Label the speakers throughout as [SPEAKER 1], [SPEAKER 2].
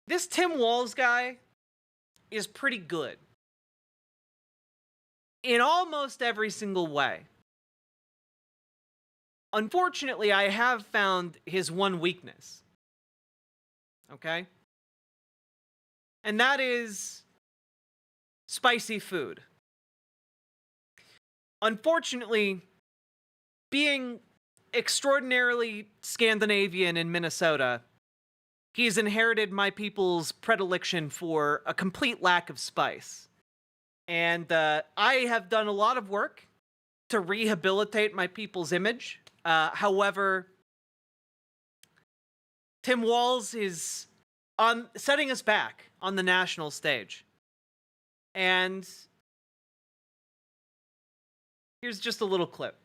[SPEAKER 1] This Tim Walz guy is pretty good in almost every single way. Unfortunately, I have found his one weakness. Okay? And that is spicy food. Unfortunately, being extraordinarily Scandinavian in Minnesota, he's inherited my people's predilection for a complete lack of spice. And I have done a lot of work to rehabilitate my people's image. However, Tim Walz is setting us back on the national stage. And here's just a little clip.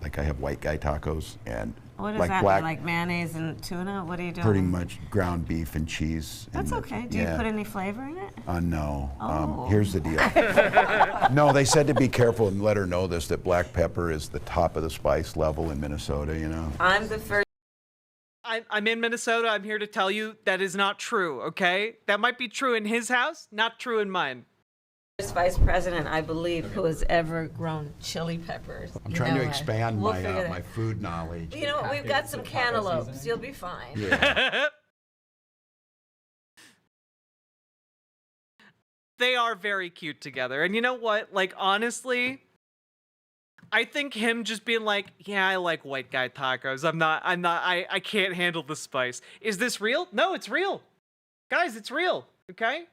[SPEAKER 2] Like I have white guy tacos and
[SPEAKER 3] What is
[SPEAKER 2] like
[SPEAKER 3] that?
[SPEAKER 2] black,
[SPEAKER 3] Like mayonnaise and tuna? What are you doing?
[SPEAKER 2] pretty much ground beef and cheese.
[SPEAKER 3] That's
[SPEAKER 2] and
[SPEAKER 3] okay. Do you put any flavor in it?
[SPEAKER 2] No.
[SPEAKER 3] Oh.
[SPEAKER 2] Here's the deal. No, they said to be careful and let her know this, that black pepper is the top of the spice level in Minnesota, you know?
[SPEAKER 3] I'm the first.
[SPEAKER 1] I'm in Minnesota. I'm here to tell you that is not true, okay? That might be true in his house, not true in mine.
[SPEAKER 3] Vice president, I believe, who has ever grown chili peppers.
[SPEAKER 2] I'm trying to expand
[SPEAKER 3] We'll
[SPEAKER 2] my
[SPEAKER 3] figure that.
[SPEAKER 2] my food knowledge.
[SPEAKER 3] You know what? We've got some cantaloupes. You'll be fine.
[SPEAKER 2] Yeah.
[SPEAKER 1] They are very cute together. And you know what? Like, honestly, I think him just being like, yeah, I like white guy tacos. I can't handle the spice. Is this real? No, it's real. Guys, it's real. Okay?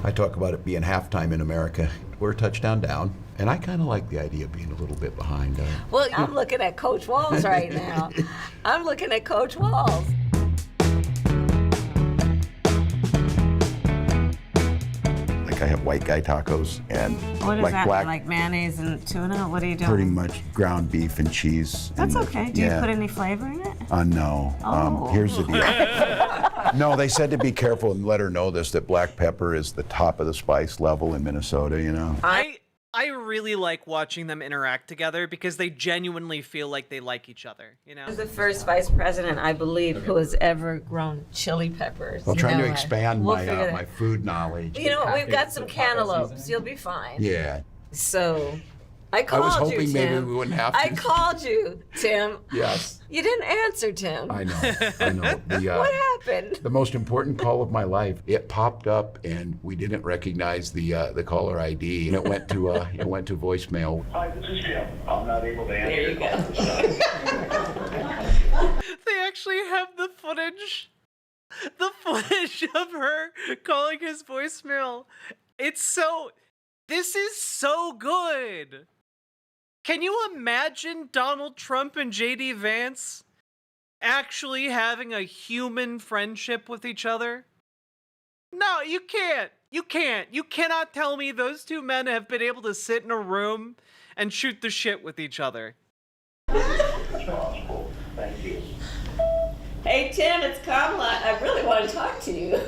[SPEAKER 2] I talk about it being halftime in America. We're a touchdown down, and I kind of like the idea of being a little bit behind.
[SPEAKER 3] Well, I'm looking at Coach Walz right now. I'm looking at Coach Walz.
[SPEAKER 2] Like I have white guy tacos and
[SPEAKER 3] What is
[SPEAKER 2] like
[SPEAKER 3] that?
[SPEAKER 2] black,
[SPEAKER 3] Like mayonnaise and tuna? What are you doing?
[SPEAKER 2] pretty much ground beef and cheese.
[SPEAKER 3] That's
[SPEAKER 2] and
[SPEAKER 3] okay. Do you put any flavor in it?
[SPEAKER 2] No.
[SPEAKER 3] Oh.
[SPEAKER 2] Here's the deal. No, they said to be careful and let her know this, that black pepper is the top of the spice level in Minnesota, you know?
[SPEAKER 1] I really like watching them interact together because they genuinely feel like they like each other, you know?
[SPEAKER 3] I'm the first vice president, I believe, who has ever grown chili peppers.
[SPEAKER 2] Well, trying to expand
[SPEAKER 3] We'll
[SPEAKER 2] my
[SPEAKER 3] figure that.
[SPEAKER 2] my food knowledge.
[SPEAKER 3] You know what? We've got some cantaloupes. You'll be fine.
[SPEAKER 2] Yeah.
[SPEAKER 3] So, I
[SPEAKER 2] I
[SPEAKER 3] called
[SPEAKER 2] was
[SPEAKER 3] you,
[SPEAKER 2] hoping
[SPEAKER 3] Tim.
[SPEAKER 2] maybe we wouldn't have to.
[SPEAKER 3] I called you, Tim.
[SPEAKER 2] Yes,
[SPEAKER 3] You didn't answer, Tim.
[SPEAKER 2] I know. I know.
[SPEAKER 3] What happened?
[SPEAKER 2] The most important call of my life. It popped up, and we didn't recognize the caller ID, and it went to voicemail.
[SPEAKER 4] Hi, this is Jim. I'm not able to answer.
[SPEAKER 3] There you go.
[SPEAKER 1] They actually have the footage of her calling his voicemail. This is so good. Can you imagine Donald Trump and JD Vance actually having a human friendship with each other? No, you can't. You can't. You cannot tell me those two men have been able to sit in a room and shoot the shit with each other.
[SPEAKER 4] Responsible. Thank you.
[SPEAKER 3] Hey, Tim, it's Kamala. I really want to talk to you.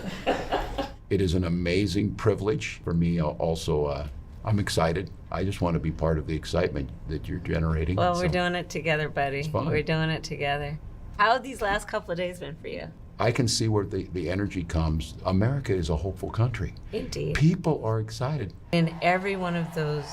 [SPEAKER 2] It is an amazing privilege for me. Also, I'm excited. I just want to be part of the excitement that you're generating.
[SPEAKER 3] Well,
[SPEAKER 2] So,
[SPEAKER 3] we're doing it together, buddy.
[SPEAKER 2] It's fun.
[SPEAKER 3] We're doing it together. How have these last couple of days been for you?
[SPEAKER 2] I can see where the energy comes. America is a hopeful country.
[SPEAKER 3] Indeed.
[SPEAKER 2] People are excited.
[SPEAKER 3] In every one of those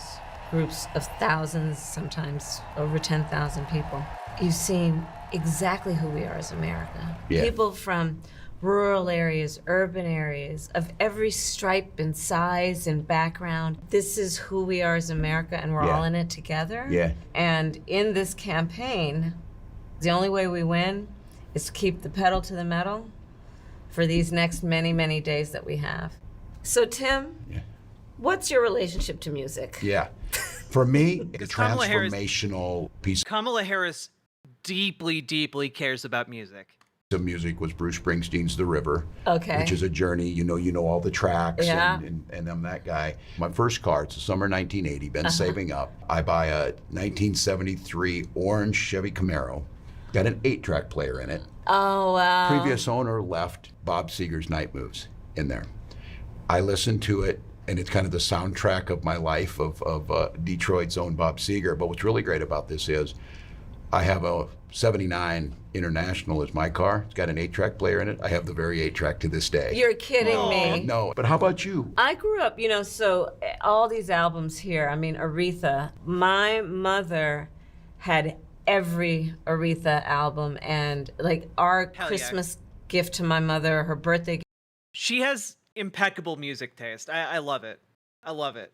[SPEAKER 3] groups of thousands, sometimes over 10,000 people, you've seen exactly who we are as America.
[SPEAKER 2] Yeah.
[SPEAKER 3] People from rural areas, urban areas, of every stripe and size and background. This is who we are as America, and we're
[SPEAKER 2] Yeah.
[SPEAKER 3] all in it together.
[SPEAKER 2] Yeah.
[SPEAKER 3] And in this campaign, the only way we win is to keep the pedal to the metal for these next many, many days that we have. So, Tim,
[SPEAKER 2] Yeah.
[SPEAKER 3] what's your relationship to music?
[SPEAKER 2] Yeah. For me, a
[SPEAKER 1] Kamala Harris-
[SPEAKER 2] transformational piece
[SPEAKER 1] Kamala Harris deeply, deeply cares about music.
[SPEAKER 2] of music was Bruce Springsteen's The River,
[SPEAKER 3] Okay.
[SPEAKER 2] which is a journey. You know all the tracks,
[SPEAKER 3] Yeah.
[SPEAKER 2] and I'm that guy. My first car, it's the summer 1980, been saving up. I buy a 1973 orange Chevy Camaro, got an 8-track player in it.
[SPEAKER 3] Oh, wow.
[SPEAKER 2] Previous owner left Bob Seger's Night Moves in there. I listened to it and it's kind of the soundtrack of my life of Detroit's own Bob Seger. But what's really great about this is I have a 79 International as my car. It's got an 8-track player in it. I have the very 8-track to this day.
[SPEAKER 3] You're kidding me.
[SPEAKER 2] No, but how about you?
[SPEAKER 3] I grew up, so all these albums here, I mean, Aretha, my mother had every Aretha album, and like our
[SPEAKER 1] Hell yeah.
[SPEAKER 3] Christmas gift to my mother, her birthday gift.
[SPEAKER 1] She has impeccable music taste. I love it. I love it.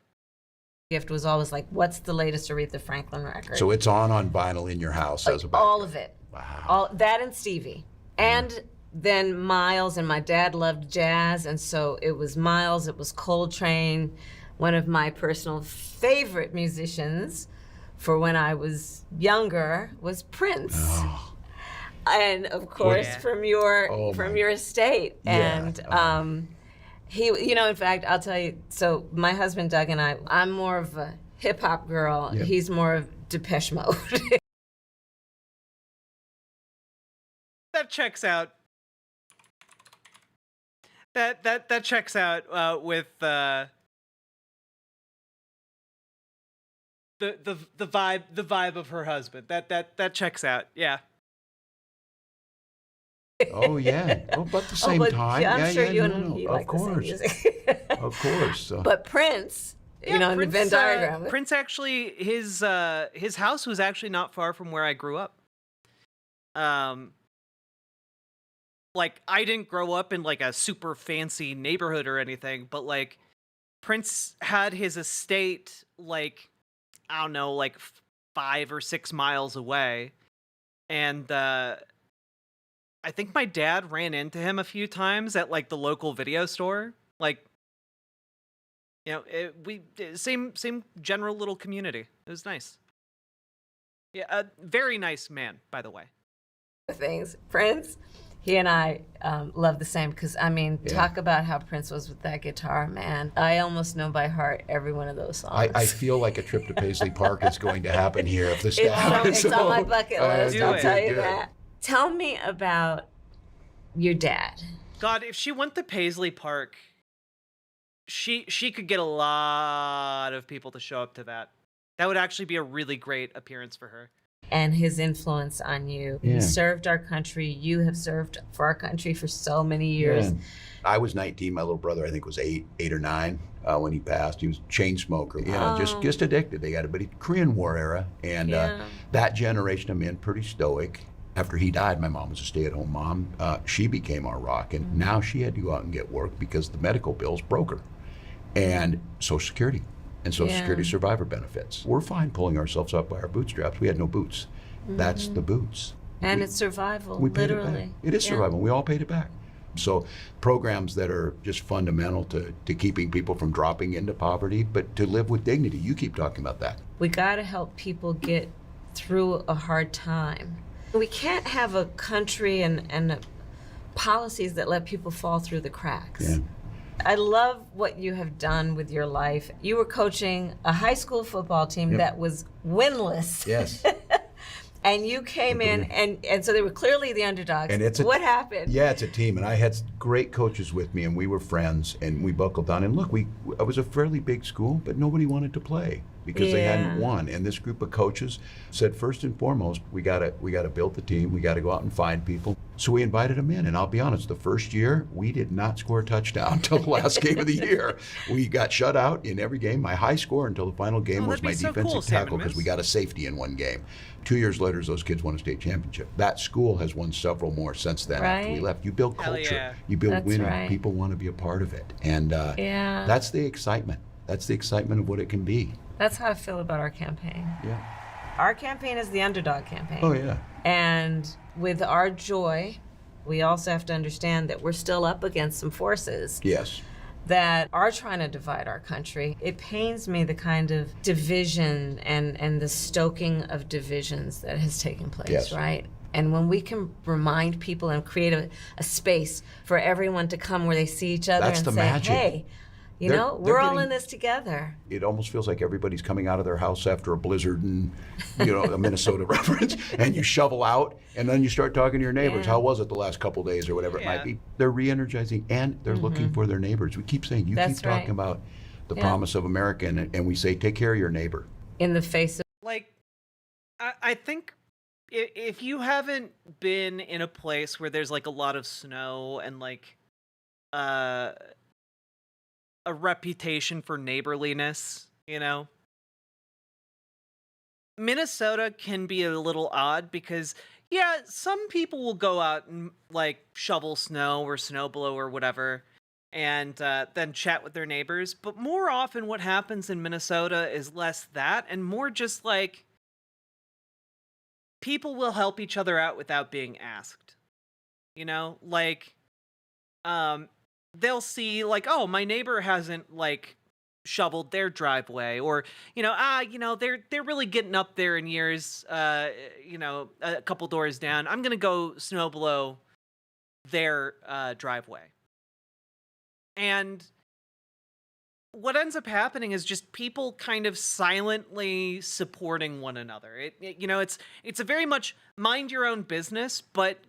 [SPEAKER 3] Gift was always like, what's the latest Aretha Franklin record?
[SPEAKER 2] So it's on vinyl in your house as a background.
[SPEAKER 3] All of it.
[SPEAKER 2] Wow.
[SPEAKER 3] All that and Stevie. And then Miles, and my dad loved jazz, and so it was Miles, it was Coltrane. One of my personal favorite musicians for when I was younger was Prince.
[SPEAKER 2] Oh.
[SPEAKER 3] And of course
[SPEAKER 1] Yeah.
[SPEAKER 3] from your
[SPEAKER 2] my-
[SPEAKER 3] your estate.
[SPEAKER 2] Yeah.
[SPEAKER 3] And he, in fact, I'll tell you, so my husband Doug and I'm more of a hip hop girl.
[SPEAKER 2] Yep.
[SPEAKER 3] He's more of Depeche Mode.
[SPEAKER 1] That checks out. That checks out with the vibe of her husband. That checks out. Yeah.
[SPEAKER 2] Oh yeah. Oh, about the same
[SPEAKER 3] but
[SPEAKER 2] time.
[SPEAKER 3] yeah, I'm
[SPEAKER 2] yeah,
[SPEAKER 3] sure
[SPEAKER 2] yeah,
[SPEAKER 3] you
[SPEAKER 2] no,
[SPEAKER 3] and
[SPEAKER 2] no.
[SPEAKER 3] he
[SPEAKER 2] Of
[SPEAKER 3] like the same
[SPEAKER 2] course.
[SPEAKER 3] music.
[SPEAKER 2] Of course.
[SPEAKER 3] But Prince, in the Venn diagram.
[SPEAKER 1] Prince actually, his house was actually not far from where I grew up. Like I didn't grow up in like a super fancy neighborhood or anything, but like Prince had his estate like, I don't know, like 5 or 6 miles away, and I think my dad ran into him a few times at like the local video store. Like, same general little community. It was nice. Yeah, a very nice man, by the way.
[SPEAKER 3] Things. Prince, he and I love the same, because I mean, talk about how Prince was with that guitar, man. I almost know by heart every one of those songs.
[SPEAKER 2] I feel like a trip to Paisley Park is going to happen here if the staff.
[SPEAKER 3] It's on my bucket list, I'll tell you
[SPEAKER 2] good.
[SPEAKER 3] that. Tell me about your dad.
[SPEAKER 1] God, if she went to Paisley Park, she could get a lot of people to show up to that. That would actually be a really great appearance for her.
[SPEAKER 3] And his influence on you.
[SPEAKER 2] Yeah.
[SPEAKER 3] He served our country. You have served for our country for so many years.
[SPEAKER 2] Yeah. I was 19. My little brother, I think, was eight or nine when he passed. He was a chain smoker. Just addicted. They got it, but Korean War era, and that generation of men, pretty stoic. After he died, my mom was a stay-at-home mom. She became our rock, and now she had to go out and get work because the medical bills broke her, and Social Security. And Social Security survivor benefits. We're fine pulling ourselves up by our bootstraps. We had no boots. That's the boots.
[SPEAKER 3] And it's survival,
[SPEAKER 2] We paid
[SPEAKER 3] literally.
[SPEAKER 2] it back. It is survival. We all paid it back. So programs that are just fundamental to keeping people from dropping into poverty, but to live with dignity. You keep talking about that.
[SPEAKER 3] We got to help people get through a hard time. We can't have a country and policies that let people fall through the cracks.
[SPEAKER 2] Yeah.
[SPEAKER 3] I love what you have done with your life. You were coaching a high school football team that was winless.
[SPEAKER 2] Yes.
[SPEAKER 3] And you came in, and so they were clearly the underdogs.
[SPEAKER 2] And it's
[SPEAKER 3] what happened?
[SPEAKER 2] Yeah, it's a team, and I had great coaches with me, and we were friends, and we buckled down. And look, I was a fairly big school, but nobody wanted to play because they hadn't won. And this group of coaches said, first and foremost, we gotta build the team. We gotta go out and find people. So we invited them in, and I'll be honest, the first year we did not score a touchdown until the last game of the year. We got shut out in every game. My high score until the final game was
[SPEAKER 1] that'd
[SPEAKER 2] my
[SPEAKER 1] be so
[SPEAKER 2] defensive
[SPEAKER 1] cool, Sam
[SPEAKER 2] tackle
[SPEAKER 1] and
[SPEAKER 2] because we
[SPEAKER 1] Miss.
[SPEAKER 2] got a safety in one game. 2 years later, those kids won a state championship. That school has won several more since then after we
[SPEAKER 3] Right.
[SPEAKER 2] left. You build
[SPEAKER 1] Hell
[SPEAKER 2] culture.
[SPEAKER 1] yeah.
[SPEAKER 2] You build
[SPEAKER 3] That's
[SPEAKER 2] winning.
[SPEAKER 3] right.
[SPEAKER 2] People want to be a part of it. And that's the excitement. That's the excitement of what it can be.
[SPEAKER 3] That's how I feel about our campaign.
[SPEAKER 2] Yeah.
[SPEAKER 3] Our campaign is the underdog campaign.
[SPEAKER 2] Oh, yeah.
[SPEAKER 3] And with our joy, we also have to understand that we're still up against some forces
[SPEAKER 2] Yes.
[SPEAKER 3] that are trying to divide our country. It pains me the kind of division and the stoking of divisions that has taken place,
[SPEAKER 2] Yes.
[SPEAKER 3] right? And when we can remind people and create a space for everyone to come where they see each other
[SPEAKER 2] That's
[SPEAKER 3] and
[SPEAKER 2] the
[SPEAKER 3] say,
[SPEAKER 2] magic.
[SPEAKER 3] hey,
[SPEAKER 2] They're
[SPEAKER 3] we're all
[SPEAKER 2] getting-
[SPEAKER 3] in this together.
[SPEAKER 2] It almost feels like everybody's coming out of their house after a blizzard and, a Minnesota reference, and you shovel out, and then you start talking to your neighbors.
[SPEAKER 3] Yeah.
[SPEAKER 2] How was it the last couple days or whatever it might
[SPEAKER 1] Yeah.
[SPEAKER 2] be? They're re-energizing, and they're looking for their neighbors. We keep saying, you
[SPEAKER 3] That's
[SPEAKER 2] keep talking
[SPEAKER 3] right.
[SPEAKER 2] about the promise of America, and we say, take care of your neighbor.
[SPEAKER 3] In the face of...
[SPEAKER 1] Like, I think if you haven't been in a place where there's like a lot of snow and like a reputation for neighborliness, you know, Minnesota can be a little odd because, yeah, some people will go out and like shovel snow or snowblow or whatever and then chat with their neighbors. But more often what happens in Minnesota is less that and more just like people will help each other out without being asked. You know, like they'll see like, oh, my neighbor hasn't like shoveled their driveway, or they're really getting up there in years, a couple doors down, I'm gonna go snow blow their driveway. And what ends up happening is just people kind of silently supporting one another. It's a very much mind your own business, but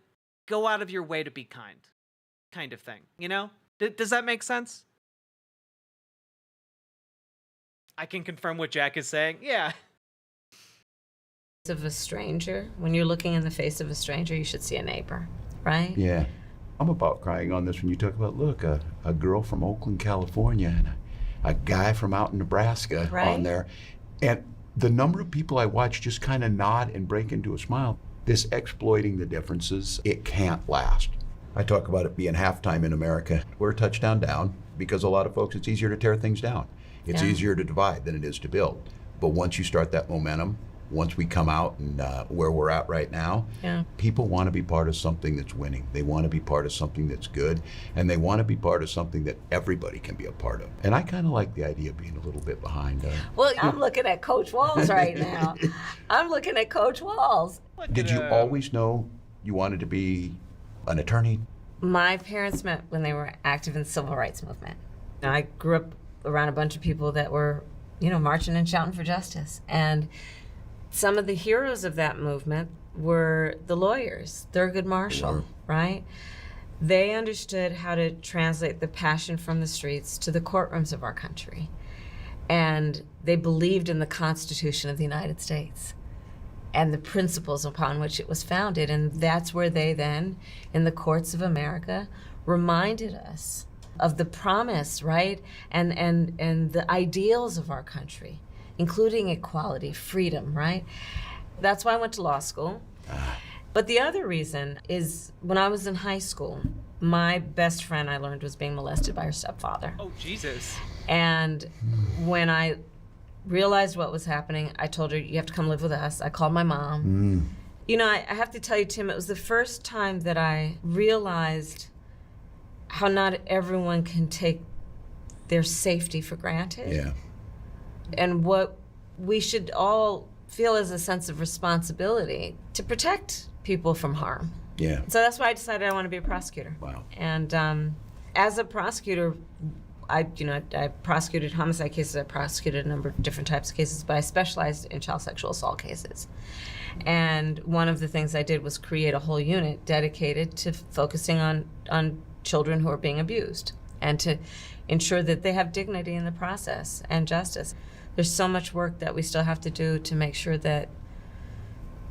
[SPEAKER 1] go out of your way to be kind of thing, you know? Does that make sense? I can confirm what Jack is saying. Yeah.
[SPEAKER 3] Of a stranger, when you're looking in the face of a stranger, you should see a neighbor, right?
[SPEAKER 2] Yeah. I'm about crying on this when you talk about, look, a girl from Oakland, California, and a guy from out in Nebraska on there. And the number of people I watch just kind of nod and break into a smile. This exploiting the differences, it can't last. I talk about it being halftime in America. We're a touchdown down because a lot of folks, it's easier to tear things down. It's easier to divide than it is to build. But once you start that momentum, once we come out and where we're at right now, people want to be part of something that's winning. They want to be part of something that's good, and they want to be part of something that everybody can be a part of. And I kind of like the idea of being a little bit behind.
[SPEAKER 3] Well, I'm looking at Coach Walz right now. I'm looking at Coach Walz.
[SPEAKER 2] Did you always know you wanted to be an attorney?
[SPEAKER 3] My parents met when they were active in the civil rights movement. I grew up around a bunch of people that were, marching and shouting for justice. And some of the heroes of that movement were the lawyers, Thurgood Marshall, right? They understood how to translate the passion from the streets to the courtrooms of our country. And they believed in the Constitution of the United States and the principles upon which it was founded. And that's where they then, in the courts of America, reminded us of the promise, right? And the ideals of our country, including equality, freedom, right? That's why I went to law school. But the other reason is when I was in high school, my best friend, I learned, was being molested by her stepfather.
[SPEAKER 1] Oh, Jesus.
[SPEAKER 3] And when I realized what was happening, I told her, you have to come live with us. I called my mom. I have to tell you, Tim, it was the first time that I realized how not everyone can take their safety for granted.
[SPEAKER 2] Yeah.
[SPEAKER 3] And what we should all feel is a sense of responsibility to protect people from harm.
[SPEAKER 2] Yeah.
[SPEAKER 3] So that's why I decided I want to be a prosecutor.
[SPEAKER 2] Wow.
[SPEAKER 3] And as a prosecutor, I prosecuted homicide cases. I prosecuted a number of different types of cases, but I specialized in child sexual assault cases. And one of the things I did was create a whole unit dedicated to focusing on children who are being abused and to ensure that they have dignity in the process and justice. There's so much work that we still have to do to make sure that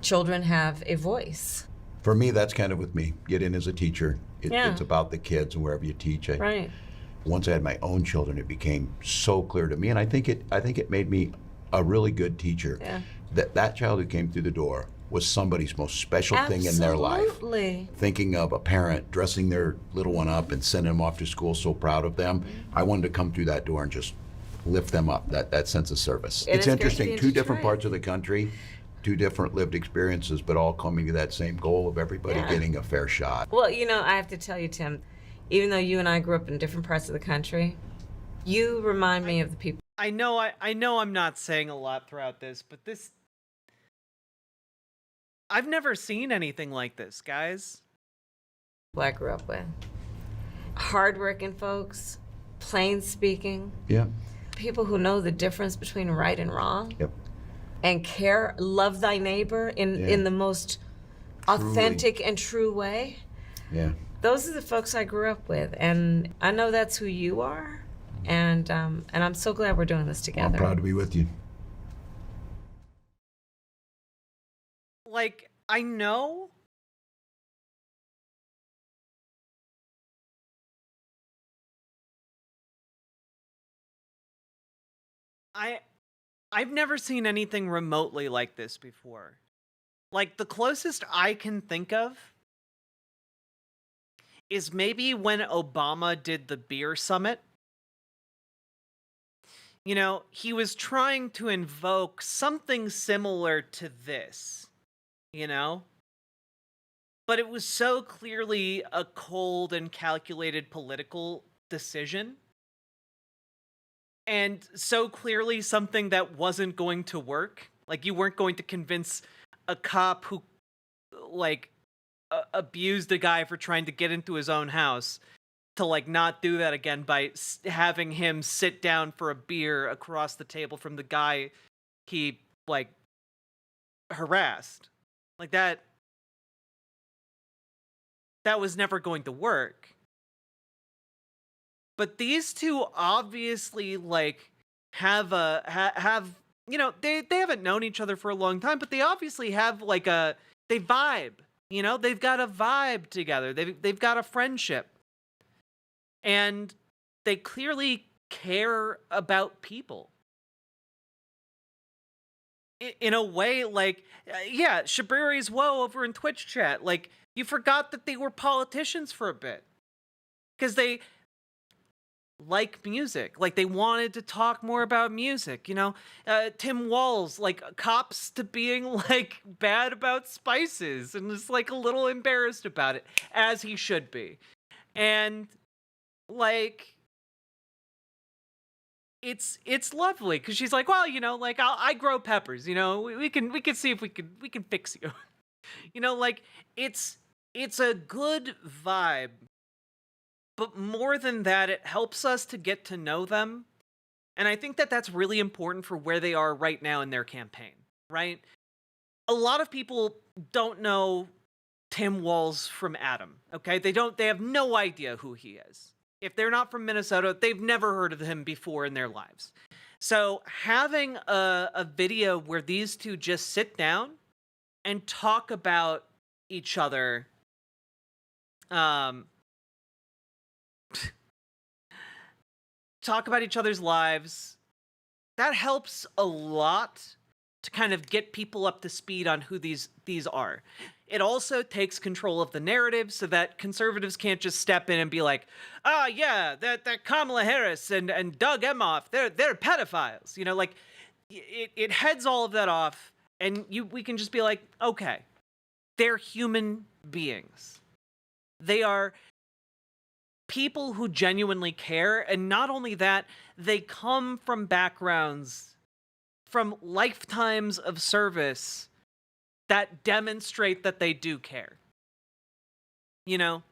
[SPEAKER 3] children have a voice.
[SPEAKER 2] For me, that's kind of with me. Get in as a teacher.
[SPEAKER 3] Yeah.
[SPEAKER 2] It's about the kids and wherever you teach.
[SPEAKER 3] Right.
[SPEAKER 2] Once I had my own children, it became so clear to me, and I think it made me a really good teacher.
[SPEAKER 3] Yeah.
[SPEAKER 2] That child who came through the door was somebody's most special thing in their life.
[SPEAKER 3] Absolutely.
[SPEAKER 2] Thinking of a parent dressing their little one up and sending them off to school so proud of them, I wanted to come through that door and just lift them up, that sense of service.
[SPEAKER 3] And
[SPEAKER 2] It's
[SPEAKER 3] it's great to be
[SPEAKER 2] interesting,
[SPEAKER 3] in
[SPEAKER 2] two different
[SPEAKER 3] Detroit.
[SPEAKER 2] parts of the country, two different lived experiences, but all coming to that same goal of everybody getting a fair shot.
[SPEAKER 3] Well, I have to tell you, Tim, even though you and I grew up in different parts of the country, you remind me of the people.
[SPEAKER 1] I know I'm not saying a lot throughout this, but I've never seen anything like this, guys.
[SPEAKER 3] I grew up with. Hardworking folks, plain speaking,
[SPEAKER 2] Yeah.
[SPEAKER 3] people who know the difference between right and wrong.
[SPEAKER 2] Yep.
[SPEAKER 3] And care, love thy neighbor in the most authentic and true way.
[SPEAKER 2] Yeah.
[SPEAKER 3] Those are the folks I grew up with, and I know that's who you are. And I'm so glad we're doing this together.
[SPEAKER 2] I'm proud to be with you.
[SPEAKER 1] Like, I know I've never seen anything remotely like this before. Like, the closest I can think of is maybe when Obama did the beer summit. You know, he was trying to invoke something similar to this, you know? But it was so clearly a cold and calculated political decision. And so clearly something that wasn't going to work. Like, you weren't going to convince a cop who, like, abused a guy for trying to get into his own house to, like, not do that again by having him sit down for a beer across the table from the guy he, like, harassed. Like, that was never going to work. But these two obviously, like, have you know, they haven't known each other for a long time, but they obviously have, like, they vibe, you know? They've got a vibe together. They've got a friendship. And they clearly care about people. In a way, like, yeah, Shabriri's woe over in Twitch chat. Like, you forgot that they were politicians for a bit. Because they like music. Like, they wanted to talk more about music, you know? Tim Walz, like, cops to being, like, bad about spices and is, like, a little embarrassed about it, as he should be. And, like, it's lovely, because she's like, well, you know, like, I grow peppers, you know? We can see if we can fix you. You know, like, it's a good vibe. But more than that, it helps us to get to know them. And I think that that's really important for where they are right now in their campaign, right? A lot of people don't know Tim Walz from Adam, okay? They have no idea who he is. If they're not from Minnesota, they've never heard of him before in their lives. So having a video where these two just sit down and talk about each other, talk about each other's lives, that helps a lot to kind of get people up to speed on who these are. It also takes control of the narrative so that conservatives can't just step in and be like, oh yeah, that Kamala Harris and Doug Emhoff, they're pedophiles. You know, like, it heads all of that off, and we can just be like, okay, they're human beings. They are people who genuinely care, and not only that, they come from backgrounds, from lifetimes of service that demonstrate that they do care. You know?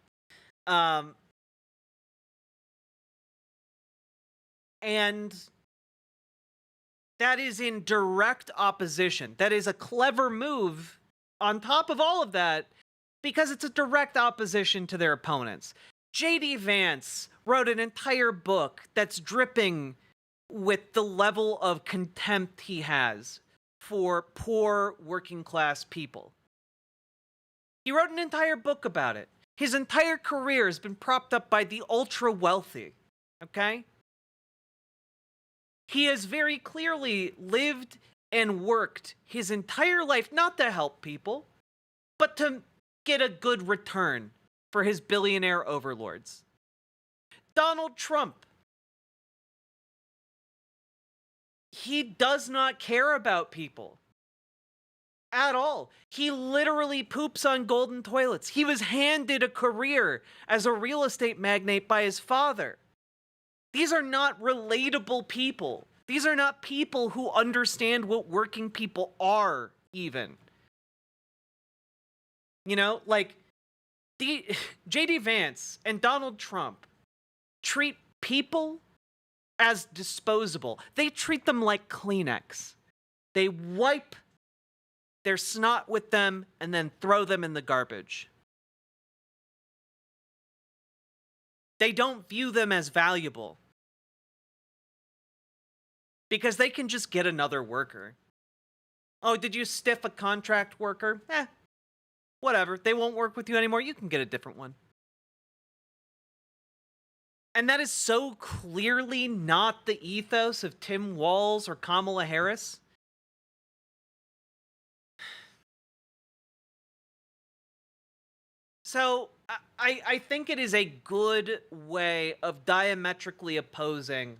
[SPEAKER 1] And that is in direct opposition. That is a clever move on top of all of that, because it's a direct opposition to their opponents. J.D. Vance wrote an entire book that's dripping with the level of contempt he has for poor working class people. He wrote an entire book about it. His entire career has been propped up by the ultra wealthy, okay? He has very clearly lived and worked his entire life not to help people, but to get a good return for his billionaire overlords. Donald Trump, he does not care about people at all. He literally poops on golden toilets. He was handed a career as a real estate magnate by his father. These are not relatable people. These are not people who understand what working people are, even. You know, like, J.D. Vance and Donald Trump treat people as disposable. They treat them like Kleenex. They wipe their snot with them and then throw them in the garbage. They don't view them as valuable. because they can just get another worker. Oh, did you stiff a contract worker? Whatever. They won't work with you anymore. You can get a different one. And that is so clearly not the ethos of Tim Walz or Kamala Harris. So I think it is a good way of diametrically opposing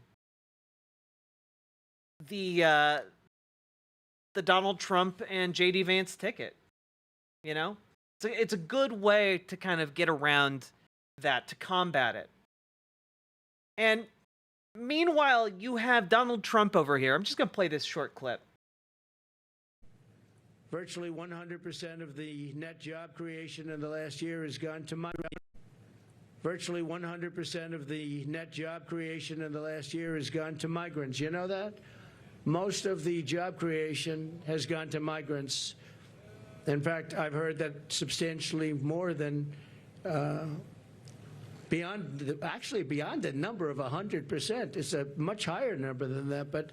[SPEAKER 1] the Donald Trump and JD Vance ticket. You know? It's a good way to kind of get around that, to combat it. And meanwhile, you have Donald Trump over here. I'm just going to play this short clip.
[SPEAKER 5] Virtually 100% of the net job creation in the last year has gone to migrants. Virtually 100% of the net job creation in the last year has gone to migrants. You know that? Most of the job creation has gone to migrants. In fact, I've heard that substantially more than beyond the number of 100%. It's a much higher number than that, but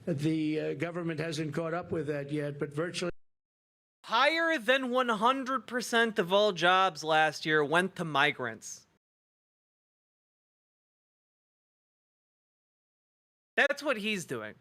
[SPEAKER 5] the government hasn't caught up with that yet. But virtually
[SPEAKER 1] higher than 100% of all jobs last year went to migrants. That's what he's doing.